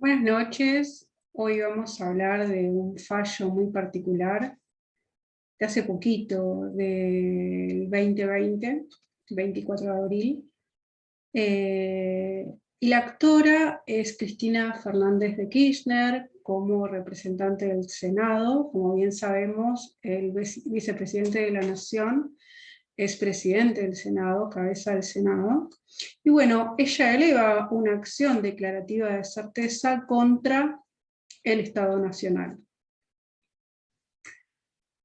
Buenas noches. Hoy vamos a hablar de un fallo muy particular de hace poquito, del 2020, 24 de abril. Y la actora es Cristina Fernández de Kirchner, como representante del Senado. Como bien sabemos, el vicepresidente de la Nación es presidente del Senado, cabeza del Senado. Y bueno, ella eleva una acción declarativa de certeza contra el Estado Nacional.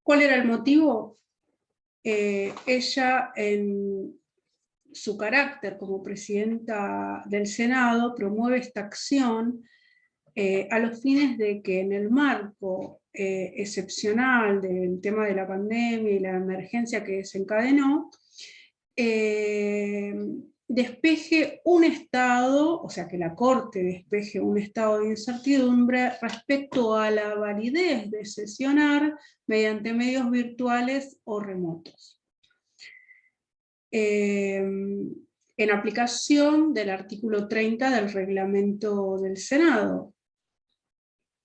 ¿Cuál era el motivo? Ella, en su carácter como presidenta del Senado, promueve esta acción a los fines de que en el marco excepcional del tema de la pandemia y la emergencia que desencadenó, despeje un estado, o sea, que la Corte despeje un estado de incertidumbre respecto a la validez de sesionar mediante medios virtuales o remotos. En aplicación del artículo 30 del reglamento del Senado.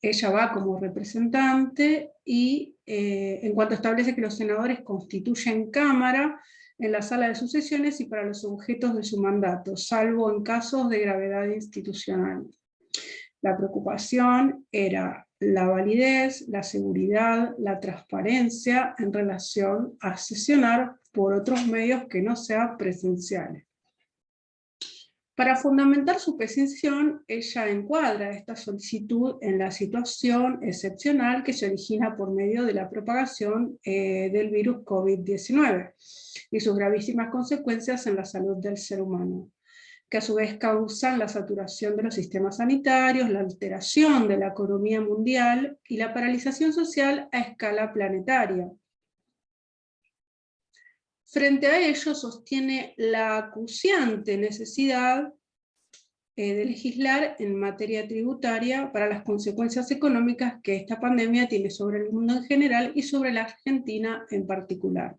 Ella va como representante y en cuanto establece que los senadores constituyen Cámara en la sala de sus sesiones y para los objetos de su mandato, salvo en casos de gravedad institucional. La preocupación era la validez, la seguridad, la transparencia en relación a sesionar por otros medios que no sean presenciales. Para fundamentar su petición, ella encuadra esta solicitud en la situación excepcional que se origina por medio de la propagación del virus COVID-19 y sus gravísimas consecuencias en la salud del ser humano, que a su vez causan la saturación de los sistemas sanitarios, la alteración de la economía mundial y la paralización social a escala planetaria. Frente a ello sostiene la acuciante necesidad de legislar en materia tributaria para las consecuencias económicas que esta pandemia tiene sobre el mundo en general y sobre la Argentina en particular,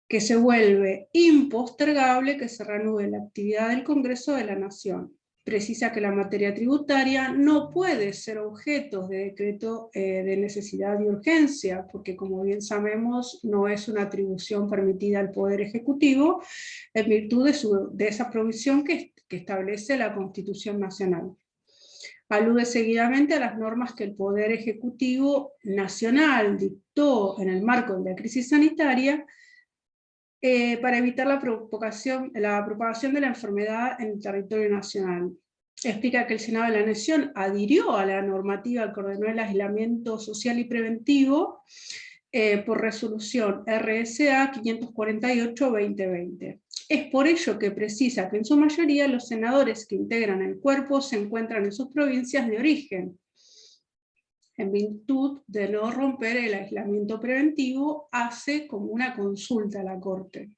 que se vuelve impostergable que se reanude la actividad del Congreso de la Nación. Precisa que la materia tributaria no puede ser objeto de decreto de necesidad y urgencia, porque como bien sabemos no es una atribución permitida al Poder Ejecutivo en virtud de esa provisión que establece la Constitución Nacional. Alude seguidamente a las normas que el Poder Ejecutivo Nacional dictó en el marco de la crisis sanitaria para evitar la propagación de la enfermedad en el territorio nacional. Explica que el Senado de la Nación adhirió a la normativa que ordenó el aislamiento social y preventivo por resolución RSA 548-2020. Es por ello que precisa que en su mayoría los senadores que integran el cuerpo se encuentran en sus provincias de origen, en virtud de no romper el aislamiento preventivo, hace como una consulta a la Corte.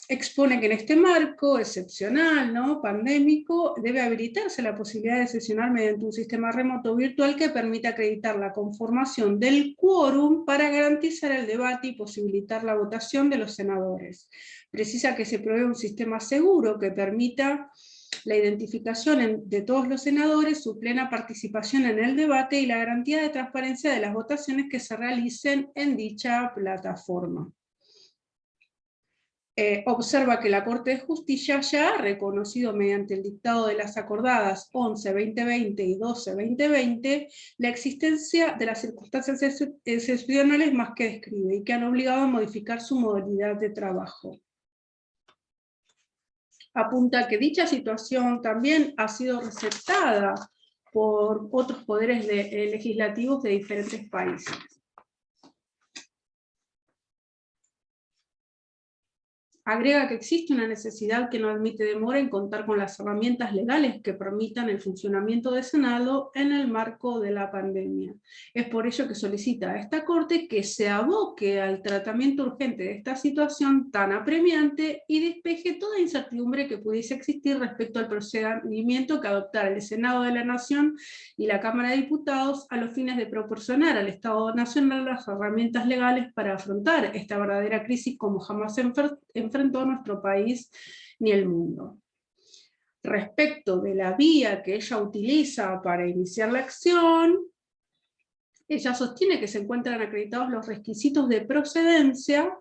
Expone que en este marco excepcional, ¿no?, pandémico, debe habilitarse la posibilidad de sesionar mediante un sistema remoto virtual que permita acreditar la conformación del quórum para garantizar el debate y posibilitar la votación de los senadores. Precisa que se provee un sistema seguro que permita la identificación de todos los senadores, su plena participación en el debate y la garantía de transparencia de las votaciones que se realicen en dicha plataforma. Observa que la Corte de Justicia ya ha reconocido mediante el dictado de las acordadas 11-2020 y 12-2020 la existencia de las circunstancias excepcionales más que describe y que han obligado a modificar su modalidad de trabajo. Apunta que dicha situación también ha sido receptada por otros poderes legislativos de diferentes países. Agrega que existe una necesidad que no admite demora en contar con las herramientas legales que permitan el funcionamiento del Senado en el marco de la pandemia. Es por ello que solicita a esta Corte que se aboque al tratamiento urgente de esta situación tan apremiante y despeje toda incertidumbre que pudiese existir respecto al procedimiento que adoptara el Senado de la Nación y la Cámara de Diputados a los fines de proporcionar al Estado Nacional las herramientas legales para afrontar esta verdadera crisis como jamás enfrentó nuestro país ni el mundo. Respecto de la vía que ella utiliza para iniciar la acción, ella sostiene que se encuentran acreditados los requisitos de procedencia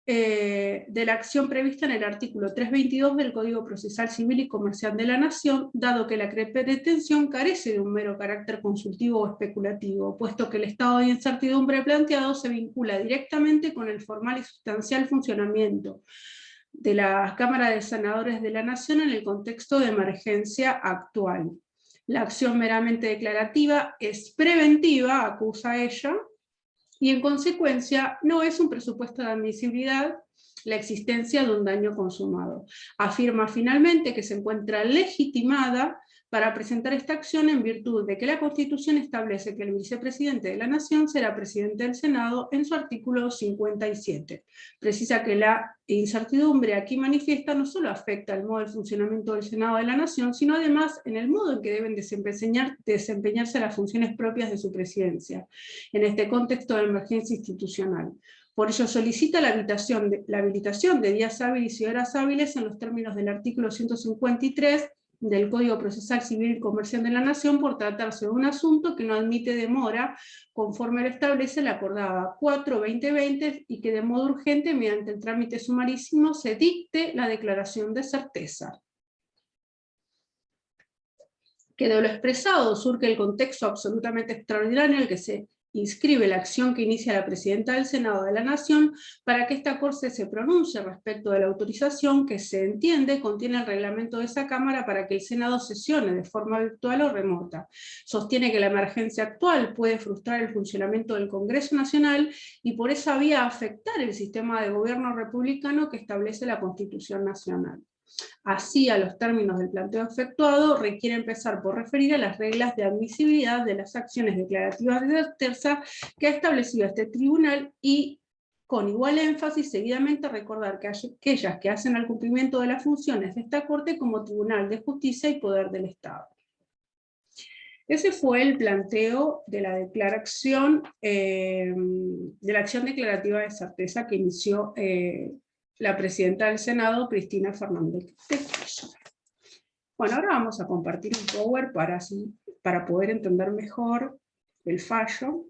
de la acción prevista en el artículo 322 del Código Procesal Civil y Comercial de la Nación, dado que la pretensión carece de un mero carácter consultivo o especulativo, puesto que el estado de incertidumbre planteado se vincula directamente con el formal y sustancial funcionamiento de la Cámara de Senadores de la Nación en el contexto de emergencia actual. La acción meramente declarativa es preventiva, acusa ella, y en consecuencia no es un presupuesto de admisibilidad la existencia de un daño consumado. Afirma finalmente que se encuentra legitimada para presentar esta acción en virtud de que la Constitución establece que el vicepresidente de la Nación será presidente del Senado en su artículo 57. Precisa que la incertidumbre aquí manifiesta no solo afecta al modo de funcionamiento del Senado de la Nación, sino además en el modo en que deben desempeñarse las funciones propias de su presidencia, en este contexto de emergencia institucional. Por ello solicita la habilitación de días hábiles y horas hábiles en los términos del artículo 153 del Código Procesal Civil y Comercial de la Nación por tratarse de un asunto que no admite demora conforme lo establece la acordada 4-2020 y que de modo urgente mediante el trámite sumarísimo se dicte la declaración de certeza. Que de lo expresado surge el contexto absolutamente extraordinario en el que se inscribe la acción que inicia la Presidenta del Senado de la Nación para que esta Corte se pronuncie respecto de la autorización que se entiende contiene el reglamento de esa Cámara para que el Senado sesione de forma virtual o remota. Sostiene que la emergencia actual puede frustrar el funcionamiento del Congreso Nacional y por esa vía afectar el sistema de gobierno republicano que establece la Constitución Nacional. Así, a los términos del planteo efectuado, requiere empezar por referir a las reglas de admisibilidad de las acciones declarativas de certeza que ha establecido este tribunal y, con igual énfasis, seguidamente recordar que aquellas que hacen al cumplimiento de las funciones de esta Corte como Tribunal de Justicia y Poder del Estado. Ese fue el planteo de la declaración, de la acción declarativa de certeza que inició la Presidenta del Senado, Cristina Fernández de Kirchner. Bueno, ahora vamos a compartir un Power para poder entender mejor el fallo.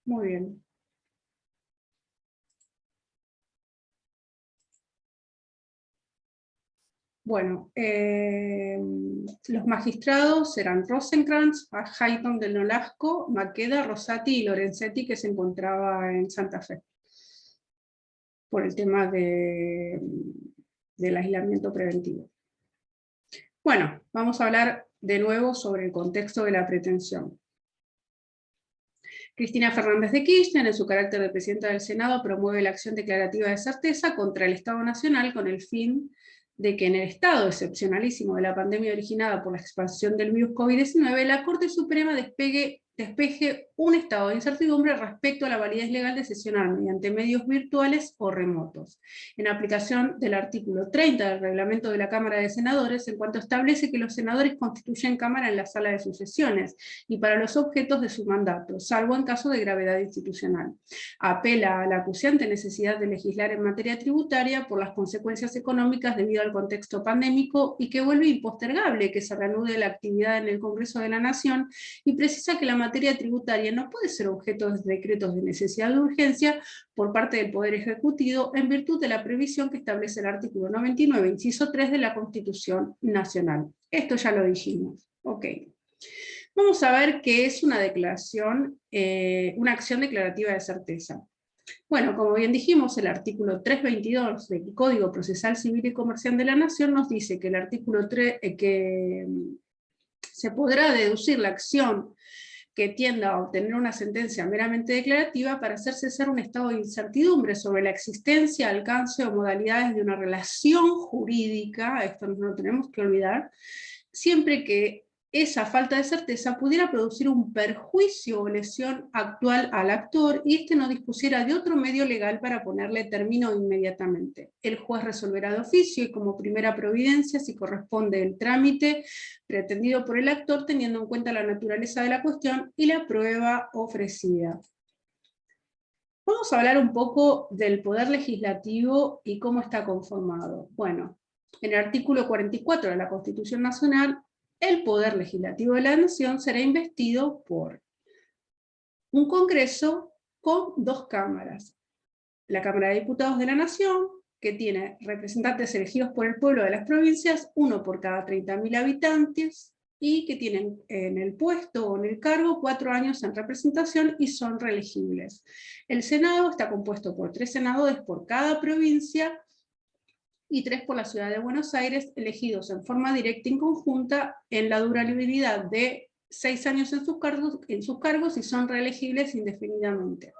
Muy bien. Bueno, los magistrados eran Rosenkrantz, Hayton del Nolasco, Maqueda, Rosati y Lorenzetti, que se encontraba en Santa Fe, por el tema del aislamiento preventivo. Bueno, vamos a hablar de nuevo sobre el contexto de la pretensión. Cristina Fernández de Kirchner, en su carácter de Presidenta del Senado, promueve la acción declarativa de certeza contra el Estado Nacional con el fin de que en el estado excepcionalísimo de la pandemia originada por la expansión del virus COVID-19, la Corte Suprema despeje un estado de incertidumbre respecto a la validez legal de sesionar mediante medios virtuales o remotos, en aplicación del artículo 30 del reglamento de la Cámara de Senadores, en cuanto establece que los senadores constituyen Cámara en la sala de sus sesiones y para los objetos de su mandato, salvo en caso de gravedad institucional. Apela a la acuciante necesidad de legislar en materia tributaria por las consecuencias económicas debido al contexto pandémico y que vuelve impostergable que se reanude la actividad en el Congreso de la Nación y precisa que la materia tributaria no puede ser objeto de decretos de necesidad de urgencia por parte del Poder Ejecutivo en virtud de la previsión que establece el artículo 99, inciso 3 de la Constitución Nacional. Esto ya lo dijimos. Ok. Vamos a ver qué es una declaración, una acción declarativa de certeza. Bueno, como bien dijimos, el artículo 322 del Código Procesal Civil y Comercial de la Nación nos dice que el artículo 3, que se podrá deducir la acción que tienda a obtener una sentencia meramente declarativa para hacer cesar un estado de incertidumbre sobre la existencia, alcance o modalidades de una relación jurídica, esto no lo tenemos que olvidar, siempre que esa falta de certeza pudiera producir un perjuicio o lesión actual al actor y éste no dispusiera de otro medio legal para ponerle término inmediatamente. El juez resolverá de oficio y como primera providencia si corresponde el trámite pretendido por el actor teniendo en cuenta la naturaleza de la cuestión y la prueba ofrecida. Vamos a hablar un poco del poder legislativo y cómo está conformado. Bueno, en el artículo 44 de la Constitución Nacional, el poder legislativo de la Nación será investido por un Congreso con dos cámaras. La Cámara de Diputados de la Nación, que tiene representantes elegidos por el pueblo de las provincias, uno por cada 30.000 habitantes, y que tienen en el puesto o en el cargo 4 años en representación y son reelegibles. El Senado está compuesto por 3 senadores por cada provincia y 3 por la ciudad de Buenos Aires, elegidos en forma directa y conjunta en la durabilidad de 6 años en sus cargos y son reelegibles indefinidamente.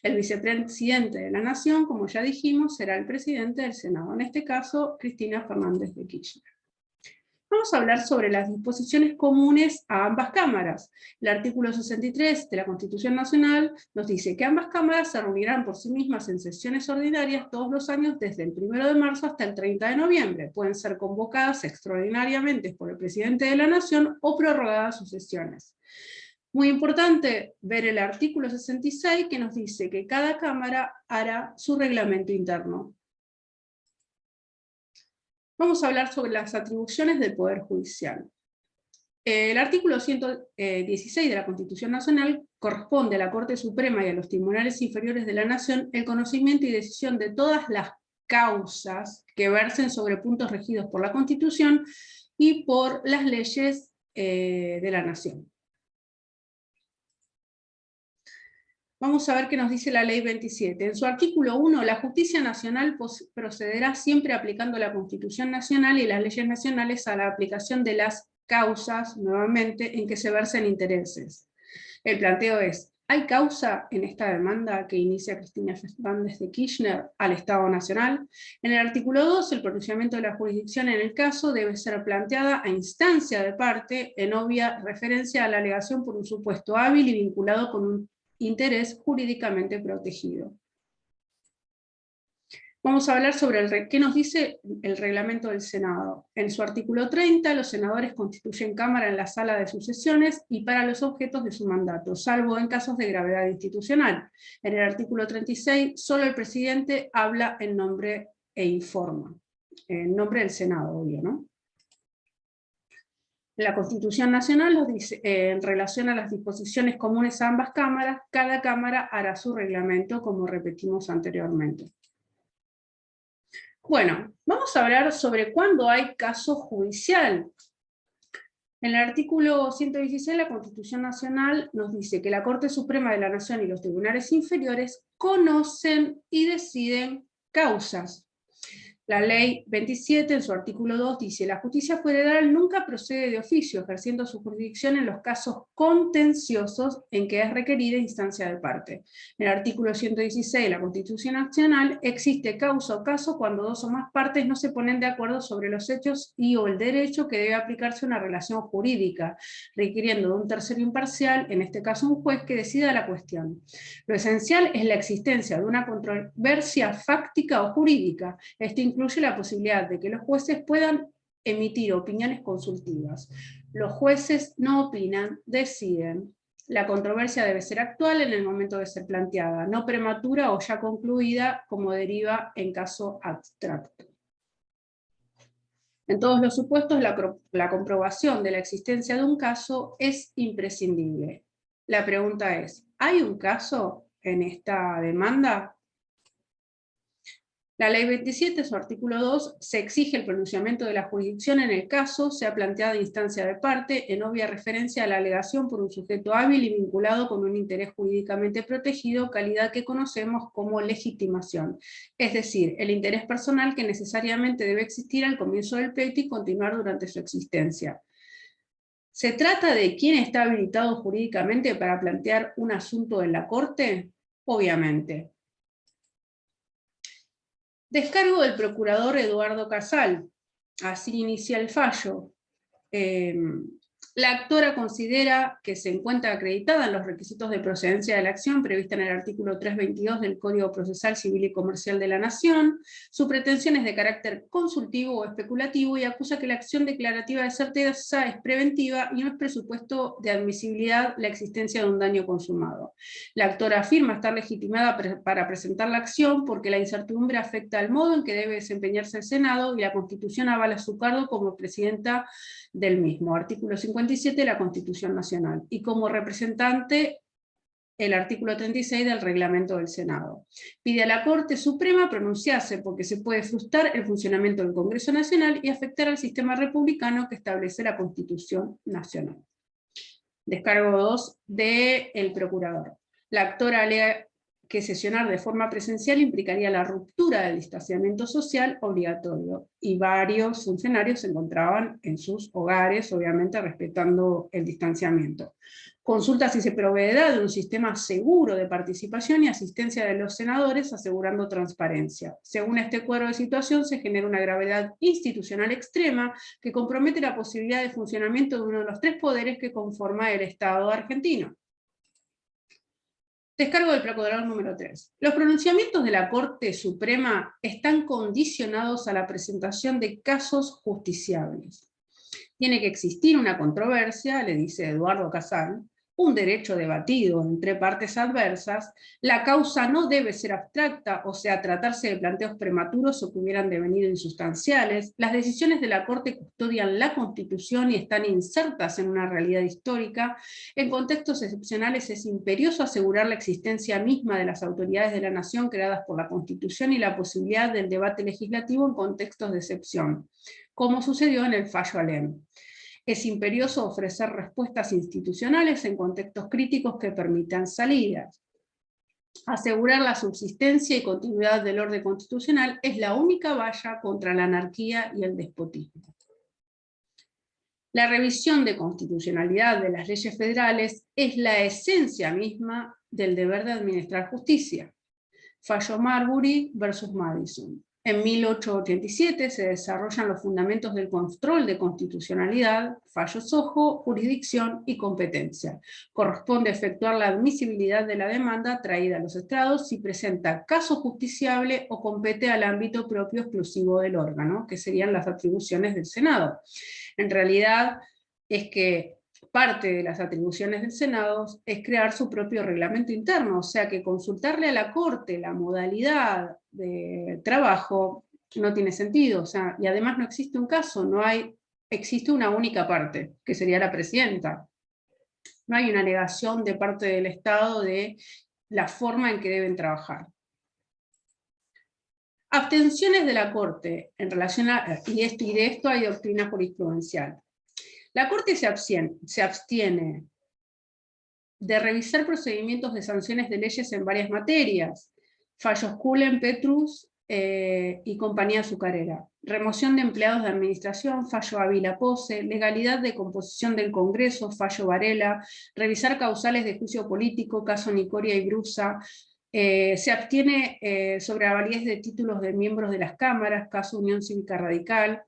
El vicepresidente de la Nación, como ya dijimos, será el presidente del Senado, en este caso, Cristina Fernández de Kirchner. Vamos a hablar sobre las disposiciones comunes a ambas cámaras. El artículo 63 de la Constitución Nacional nos dice que ambas cámaras se reunirán por sí mismas en sesiones ordinarias todos los años desde el 1 de marzo hasta el 30 de noviembre. Pueden ser convocadas extraordinariamente por el presidente de la Nación o prorrogadas sus sesiones. Muy importante ver el artículo 66 que nos dice que cada cámara hará su reglamento interno. Vamos a hablar sobre las atribuciones del Poder Judicial. El artículo 116 de la Constitución Nacional corresponde a la Corte Suprema y a los tribunales inferiores de la Nación el conocimiento y decisión de todas las causas que versen sobre puntos regidos por la Constitución y por las leyes de la Nación. Vamos a ver qué nos dice la Ley 27. En su artículo 1, la justicia nacional procederá siempre aplicando la Constitución Nacional y las leyes nacionales a la aplicación de las causas, nuevamente, en que se versen intereses. El planteo es, ¿hay causa en esta demanda que inicia Cristina Fernández de Kirchner al Estado Nacional? En el artículo 2, el pronunciamiento de la jurisdicción en el caso debe ser planteada a instancia de parte, en obvia referencia a la alegación por un supuesto hábil y vinculado con un interés jurídicamente protegido. Vamos a hablar sobre qué nos dice el reglamento del Senado. En su artículo 30, los senadores constituyen cámara en la sala de sus sesiones y para los objetos de su mandato, salvo en casos de gravedad institucional. En el artículo 36, solo el presidente habla en nombre e informa. En nombre del Senado, obvio, ¿no? La Constitución Nacional nos dice, en relación a las disposiciones comunes a ambas cámaras, cada cámara hará su reglamento, como repetimos anteriormente. Bueno, vamos a hablar sobre cuándo hay caso judicial. En el artículo 116 de la Constitución Nacional nos dice que la Corte Suprema de la Nación y los tribunales inferiores conocen y deciden causas. La Ley 27, en su artículo 2, dice: la justicia federal nunca procede de oficio, ejerciendo su jurisdicción en los casos contenciosos en que es requerida instancia de parte. En el artículo 116 de la Constitución Nacional, existe causa o caso cuando dos o más partes no se ponen de acuerdo sobre los hechos y o el derecho que debe aplicarse a una relación jurídica, requiriendo de un tercero imparcial, en este caso un juez, que decida la cuestión. Lo esencial es la existencia de una controversia fáctica o jurídica. Este incluye la posibilidad de que los jueces puedan emitir opiniones consultivas. Los jueces no opinan, deciden. La controversia debe ser actual en el momento de ser planteada, no prematura o ya concluida, como deriva en caso abstracto. En todos los supuestos, la comprobación de la existencia de un caso es imprescindible. La pregunta es, ¿hay un caso en esta demanda? La Ley 27, su artículo 2, se exige el pronunciamiento de la jurisdicción en el caso sea planteada instancia de parte, en obvia referencia a la alegación por un sujeto hábil y vinculado con un interés jurídicamente protegido, calidad que conocemos como legitimación. Es decir, el interés personal que necesariamente debe existir al comienzo del pleito y continuar durante su existencia. ¿Se trata de quién está habilitado jurídicamente para plantear un asunto en la Corte? Obviamente. Descargo del procurador Eduardo Casal. Así inicia el fallo. La actora considera que se encuentra acreditada en los requisitos de procedencia de la acción prevista en el artículo 322 del Código Procesal Civil y Comercial de la Nación. Su pretensión es de carácter consultivo o especulativo y acusa que la acción declarativa de certeza es preventiva y no es presupuesto de admisibilidad la existencia de un daño consumado. La actora afirma estar legitimada para presentar la acción porque la incertidumbre afecta al modo en que debe desempeñarse el Senado y la Constitución avala su cargo como presidenta del mismo, artículo 57 de la Constitución Nacional, y como representante el artículo 36 del reglamento del Senado. Pide a la Corte Suprema pronunciarse porque se puede frustrar el funcionamiento del Congreso Nacional y afectar al sistema republicano que establece la Constitución Nacional. Descargo 2 del Procurador. La actora alega que sesionar de forma presencial implicaría la ruptura del distanciamiento social obligatorio, y varios funcionarios se encontraban en sus hogares, obviamente respetando el distanciamiento. Consulta si se proveerá de un sistema seguro de participación y asistencia de los senadores, asegurando transparencia. Según este cuadro de situación, se genera una gravedad institucional extrema que compromete la posibilidad de funcionamiento de uno de los tres poderes que conforma el Estado argentino. Descargo del procurador número 3. Los pronunciamientos de la Corte Suprema están condicionados a la presentación de casos justiciables. Tiene que existir una controversia, le dice Eduardo Casal, un derecho debatido entre partes adversas, la causa no debe ser abstracta, o sea, tratarse de planteos prematuros o que hubieran devenido insustanciales, las decisiones de la Corte custodian la Constitución y están insertas en una realidad histórica, en contextos excepcionales es imperioso asegurar la existencia misma de las autoridades de la nación creadas por la Constitución y la posibilidad del debate legislativo en contextos de excepción, como sucedió en el fallo Alem. Es imperioso ofrecer respuestas institucionales en contextos críticos que permitan salidas. Asegurar la subsistencia y continuidad del orden constitucional es la única valla contra la anarquía y el despotismo. La revisión de constitucionalidad de las leyes federales es la esencia misma del deber de administrar justicia. Fallo Marbury versus Madison. En 1887 se desarrollan los fundamentos del control de constitucionalidad, fallo Sojo, jurisdicción y competencia. Corresponde efectuar la admisibilidad de la demanda traída a los estrados si presenta caso justiciable o compete al ámbito propio exclusivo del órgano, que serían las atribuciones del Senado. En realidad es que parte de las atribuciones del Senado es crear su propio reglamento interno, o sea que consultarle a la Corte la modalidad de trabajo no tiene sentido, o sea, y además no existe un caso, existe una única parte, que sería la presidenta. No hay una negación de parte del Estado de la forma en que deben trabajar. Abstenciones de la Corte en relación a, y de esto hay doctrina jurisprudencial. La Corte se abstiene de revisar procedimientos de sanciones de leyes en varias materias, fallos Cullen, Petrus y compañía azucarera, remoción de empleados de administración, fallo Ávila Pose, legalidad de composición del Congreso, fallo Varela, revisar causales de juicio político, caso Nicoria y Brusa, se abstiene sobre la validez de títulos de miembros de las cámaras, caso Unión Cívica Radical,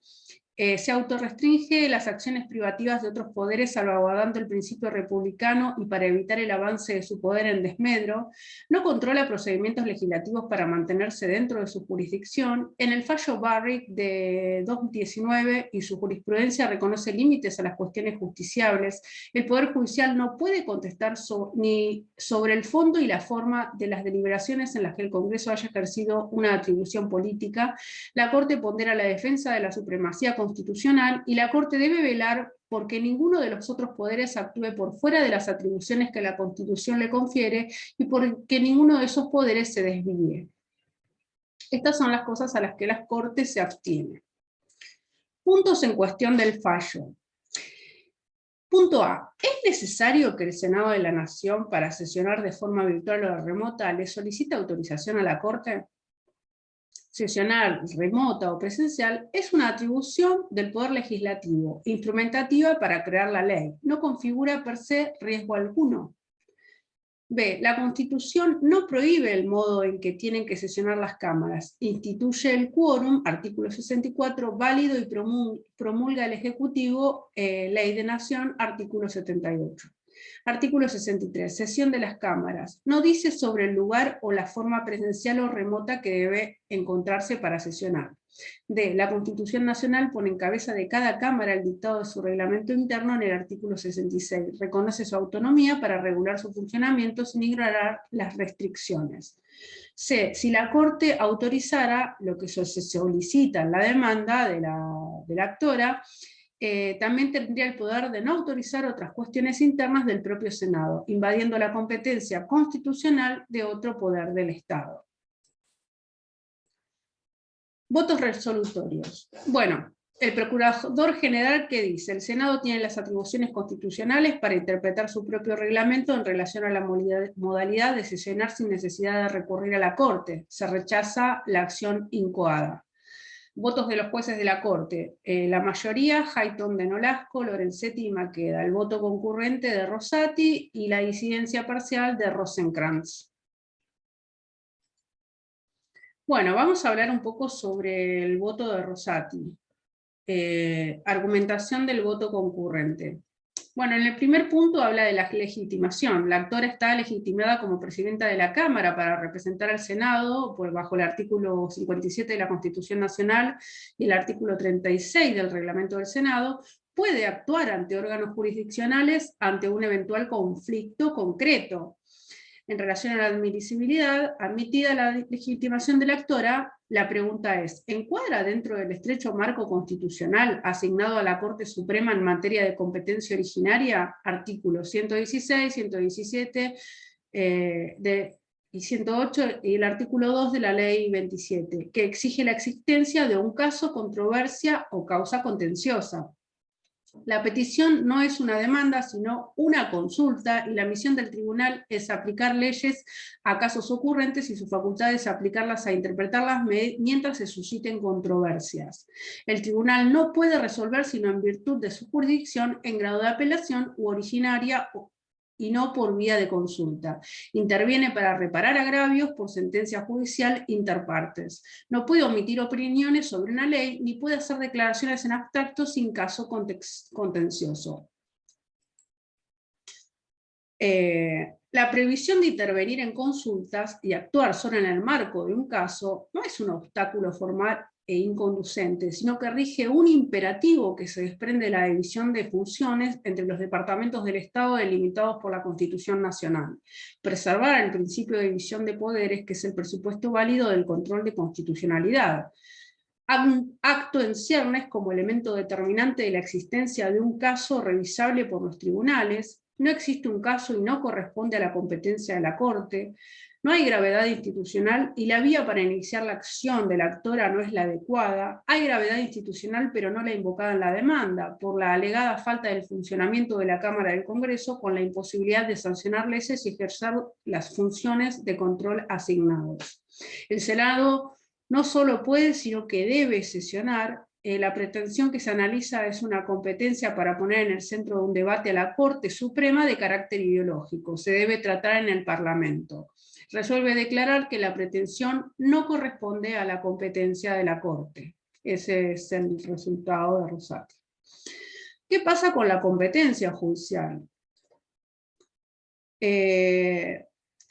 se autorrestringe las acciones privativas de otros poderes salvaguardando el principio republicano y para evitar el avance de su poder en desmedro, no controla procedimientos legislativos para mantenerse dentro de su jurisdicción. En el fallo Barrick de 2019 y su jurisprudencia reconoce límites a las cuestiones justiciables. El Poder Judicial no puede contestar ni sobre el fondo y la forma de las deliberaciones en las que el Congreso haya ejercido una atribución política. La Corte pondera la defensa de la supremacía constitucional y la Corte debe velar porque ninguno de los otros poderes actúe por fuera de las atribuciones que la Constitución le confiere y porque ninguno de esos poderes se desvíe. Estas son las cosas a las que las Cortes se abstienen. Puntos en cuestión del fallo. Punto A. ¿Es necesario que el Senado de la Nación, para sesionar de forma virtual o remota, le solicite autorización a la Corte? Sesionar remota o presencial es una atribución del Poder Legislativo, instrumentativa para crear la ley. No configura per se riesgo alguno. B. La Constitución no prohíbe el modo en que tienen que sesionar las cámaras. Instituye el quórum, artículo 64, válido y promulga el Ejecutivo, Ley de Nación, artículo 78. Artículo 63. Sesión de las cámaras. No dice sobre el lugar o la forma presencial o remota que debe encontrarse para sesionar. D. La Constitución Nacional pone en cabeza de cada Cámara el dictado de su reglamento interno en el artículo 66. Reconoce su autonomía para regular su funcionamiento sin ignorar las restricciones. C. Si la Corte autorizara lo que se solicita en la demanda de la actora, también tendría el poder de no autorizar otras cuestiones internas del propio Senado, invadiendo la competencia constitucional de otro poder del Estado. Votos resolutorios. Bueno, el Procurador General, ¿qué dice? El Senado tiene las atribuciones constitucionales para interpretar su propio reglamento en relación a la modalidad de sesionar sin necesidad de recurrir a la Corte. Se rechaza la acción incoada. Votos de los jueces de la Corte. La mayoría, Hayton de Nolasco, Lorenzetti y Maqueda. El voto concurrente de Rosati y la disidencia parcial de Rosenkrantz. Bueno, vamos a hablar un poco sobre el voto de Rosati. Argumentación del voto concurrente. Bueno, en el primer punto habla de la legitimación. La actora está legitimada como presidenta de la Cámara para representar al Senado, pues bajo el artículo 57 de la Constitución Nacional y el artículo 36 del Reglamento del Senado, puede actuar ante órganos jurisdiccionales ante un eventual conflicto concreto. En relación a la admisibilidad, admitida la legitimación de la actora, la pregunta es, ¿encuadra dentro del estrecho marco constitucional asignado a la Corte Suprema en materia de competencia originaria? Artículos 116, 117 y 108 y el artículo 2 de la Ley 27, que exige la existencia de un caso, controversia o causa contenciosa. La petición no es una demanda, sino una consulta, y la misión del tribunal es aplicar leyes a casos ocurrentes y su facultad es aplicarlas a interpretarlas mientras se susciten controversias. El tribunal no puede resolver sino en virtud de su jurisdicción en grado de apelación u originaria y no por vía de consulta. Interviene para reparar agravios por sentencia judicial interpartes. No puede omitir opiniones sobre una ley, ni puede hacer declaraciones en abstracto sin caso contencioso. La previsión de intervenir en consultas y actuar solo en el marco de un caso no es un obstáculo formal e inconducente, sino que rige un imperativo que se desprende de la división de funciones entre los departamentos del Estado delimitados por la Constitución Nacional. Preservar el principio de división de poderes, que es el presupuesto válido del control de constitucionalidad. Acto en ciernes como elemento determinante de la existencia de un caso revisable por los tribunales. No existe un caso y no corresponde a la competencia de la Corte. No hay gravedad institucional y la vía para iniciar la acción de la actora no es la adecuada. Hay gravedad institucional pero no la invocada en la demanda, por la alegada falta del funcionamiento de la Cámara del Congreso con la imposibilidad de sancionar leyes y ejercer las funciones de control asignados. El Senado no solo puede, sino que debe sesionar. La pretensión que se analiza es una competencia para poner en el centro de un debate a la Corte Suprema de carácter ideológico. Se debe tratar en el Parlamento. Resuelve declarar que la pretensión no corresponde a la competencia de la Corte. Ese es el resultado de Rosati. ¿Qué pasa con la competencia judicial?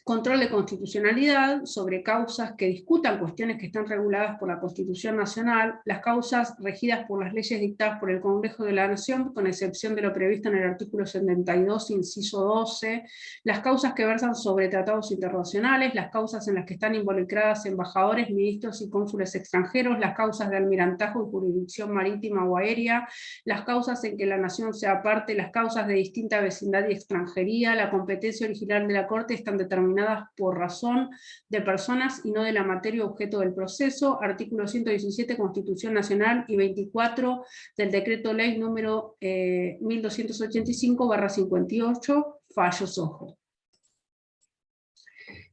Control de constitucionalidad sobre causas que discutan cuestiones que están reguladas por la Constitución Nacional, las causas regidas por las leyes dictadas por el Congreso de la Nación, con excepción de lo previsto en el artículo 72, inciso 12, las causas que versan sobre tratados internacionales, las causas en las que están involucradas embajadores, ministros y cónsules extranjeros, las causas de almirantazgo y jurisdicción marítima o aérea, las causas en que la nación sea parte, las causas de distinta vecindad y extranjería. La competencia original de la Corte están determinadas determinadas por razón de personas y no de la materia objeto del proceso, artículo 117 Constitución Nacional y 24 del Decreto Ley número 1285/58, fallos Ojo.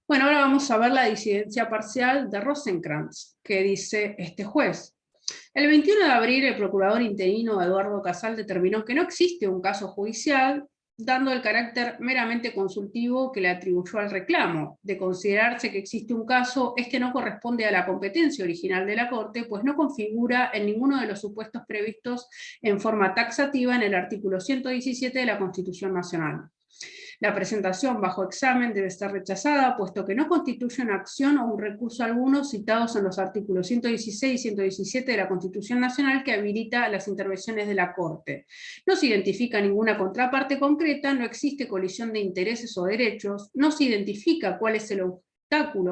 Bueno, ahora vamos a ver la disidencia parcial de Rosenkrantz, que dice este juez. El 21 de abril, el procurador interino Eduardo Casal determinó que no existe un caso judicial, dando el carácter meramente consultivo que le atribuyó al reclamo. De considerarse que existe un caso, este no corresponde a la competencia original de la Corte, pues no configura en ninguno de los supuestos previstos en forma taxativa en el artículo 117 de la Constitución Nacional. La presentación bajo examen debe ser rechazada, puesto que no constituye una acción o un recurso alguno citados en los artículos 116 y 117 de la Constitución Nacional que habilita las intervenciones de la Corte. No se identifica ninguna contraparte concreta, no existe colisión de intereses o derechos, no se identifica cuál es el obstáculo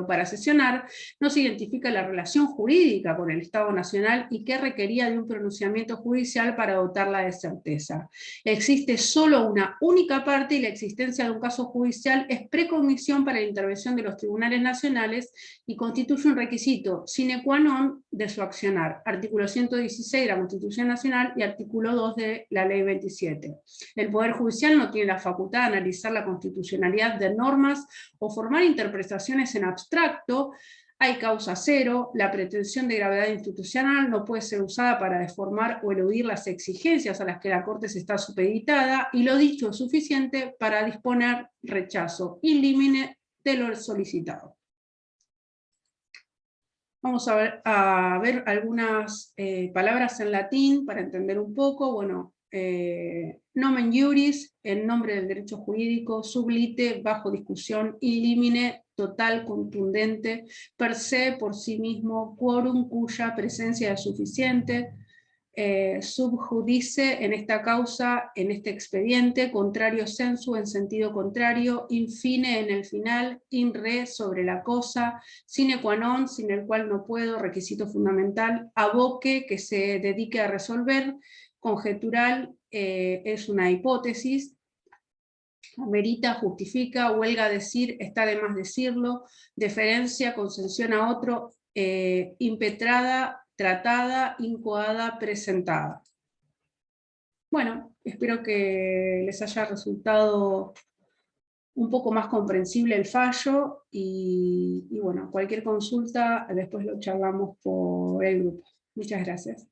para sesionar, no se identifica la relación jurídica con el Estado Nacional y qué requería de un pronunciamiento judicial para dotarla de certeza. Existe solo una única parte y la existencia de un caso judicial es precondición para la intervención de los tribunales nacionales y constituye un requisito sine qua non de su accionar. Artículo 116 de la Constitución Nacional y artículo 2 de la Ley 27. El Poder Judicial no tiene la facultad de analizar la constitucionalidad de normas o formar interpretaciones en abstracto. Hay causa cero, la pretensión de gravedad institucional no puede ser usada para deformar o eludir las exigencias a las que la Corte se está supeditada, y lo dicho es suficiente para disponer rechazo in limine de lo solicitado. Vamos a ver algunas palabras en latín para entender un poco. Bueno, nomen iuris, en nombre del derecho jurídico, sublite, bajo discusión, in limine, total, contundente, per se, por sí mismo, quorum, cuya presencia es suficiente, sub judice, en esta causa, en este expediente, contrario sensu, en sentido contrario, infine, en el final, in re, sobre la cosa, sine qua non, sin el cual no puedo, requisito fundamental, aboque, que se dedique a resolver, conjetural, es una hipótesis, amerita, justifica, huelga decir, está de más decirlo, deferencia, concesión a otro, impetrada, tratada, incoada, presentada. Bueno, espero que les haya resultado un poco más comprensible el fallo y bueno, cualquier consulta después lo charlamos por el grupo. Muchas gracias.